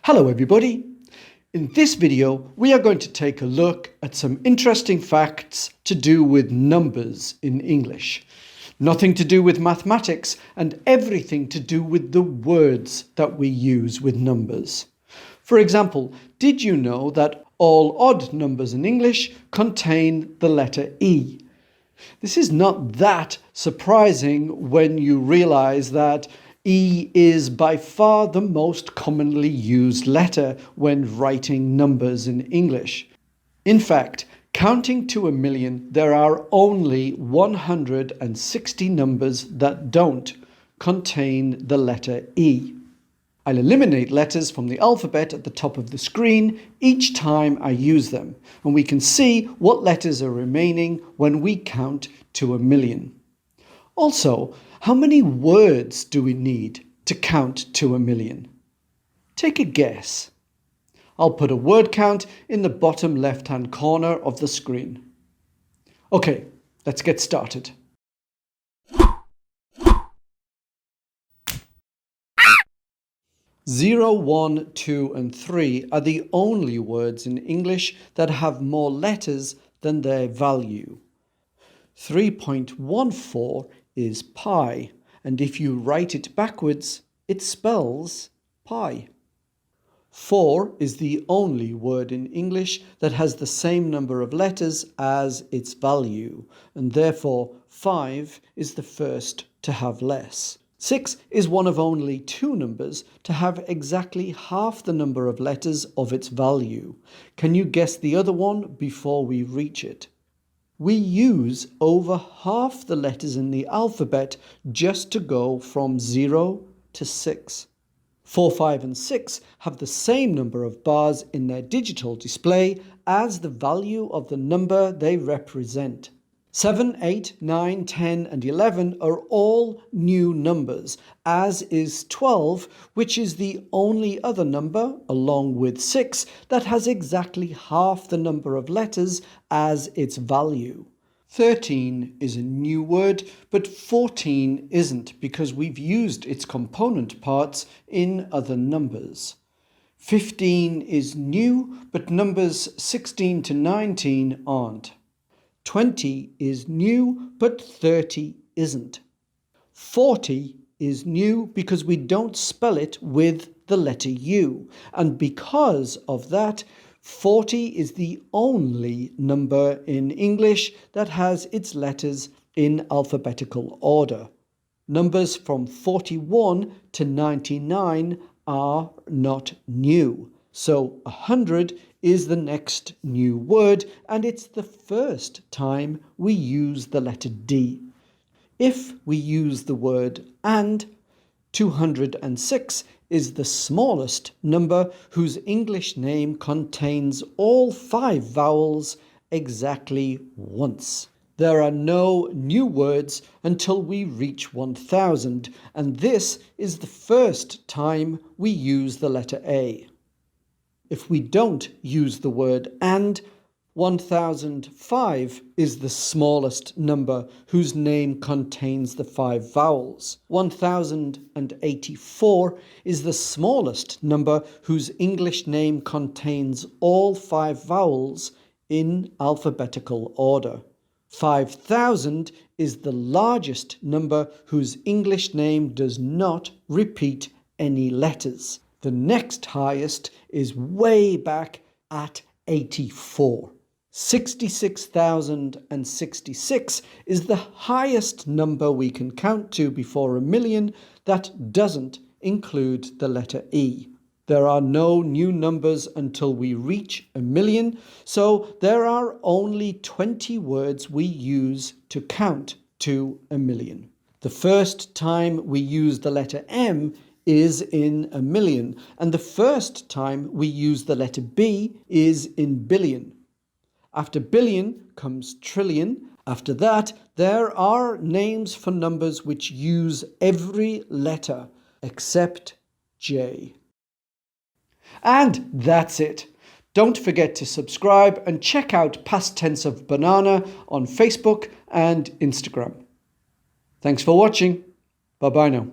Hello everybody! In this video we are going to take a look at some interesting facts to do with numbers in English. Nothing to do with mathematics and everything to do with the words that we use with numbers. For example, did you know that all odd numbers in English contain the letter E? This is not that surprising when you realize that E is by far the most commonly used letter when writing numbers in English. In fact, counting to 1,000,000, there are only 160 numbers that don't contain the letter E. I'll eliminate letters from the alphabet at the top of the screen each time I use them, and we can see what letters are remaining when we count to 1,000,000. Also, how many words do we need to count to 1,000,000? Take a guess. I'll put a word count in the bottom left-hand corner of the screen. Okay, let's get started. 0, 1, 2, and 3 are the only words in English that have more letters than their value. 3.14 is pi, and if you write it backwards, it spells pi. 4 is the only word in English that has the same number of letters as its value, and therefore 5 is the first to have less. 6 is one of only 2 numbers to have exactly half the number of letters of its value. Can you guess the other one before we reach it? We use over half the letters in the alphabet just to go from 0 to 6. 4, 5, and 6 have the same number of bars in their digital display as the value of the number they represent. 7, 8, 9, 10, and 11 are all new numbers, as is 12, which is the only other number, along with 6, that has exactly half the number of letters as its value. 13 is a new word, but 14 isn't because we've used its component parts in other numbers. 15 is new, but numbers 16 to 19 aren't. 20 is new, but 30 isn't. 40 is new because we don't spell it with the letter U, and because of that, 40 is the only number in English that has its letters in alphabetical order. Numbers from 41 to 99 are not new, so 100 is the next new word, and it's the first time we use the letter D. If we use the word and, 206 is the smallest number whose English name contains all 5 vowels exactly once. There are no new words until we reach 1,000, and this is the first time we use the letter A. If we don't use the word and, 1005 is the smallest number whose name contains the 5 vowels. 1084 is the smallest number whose English name contains all 5 vowels in alphabetical order. 5000 is the largest number whose English name does not repeat any letters. The next highest is way back at 84. 66,066 is the highest number we can count to before 1,000,000 that doesn't include the letter E. There are no new numbers until we reach 1,000,000, so there are only 20 words we use to count to 1,000,000. The first time we use the letter M is in 1,000,000, and the first time we use the letter B is in billion. After billion comes trillion. After that, there are names for numbers which use every letter except J. And that's it. Don't forget to subscribe and check out Past Tense of Banana on Facebook and Instagram. Thanks for watching. Bye-bye now.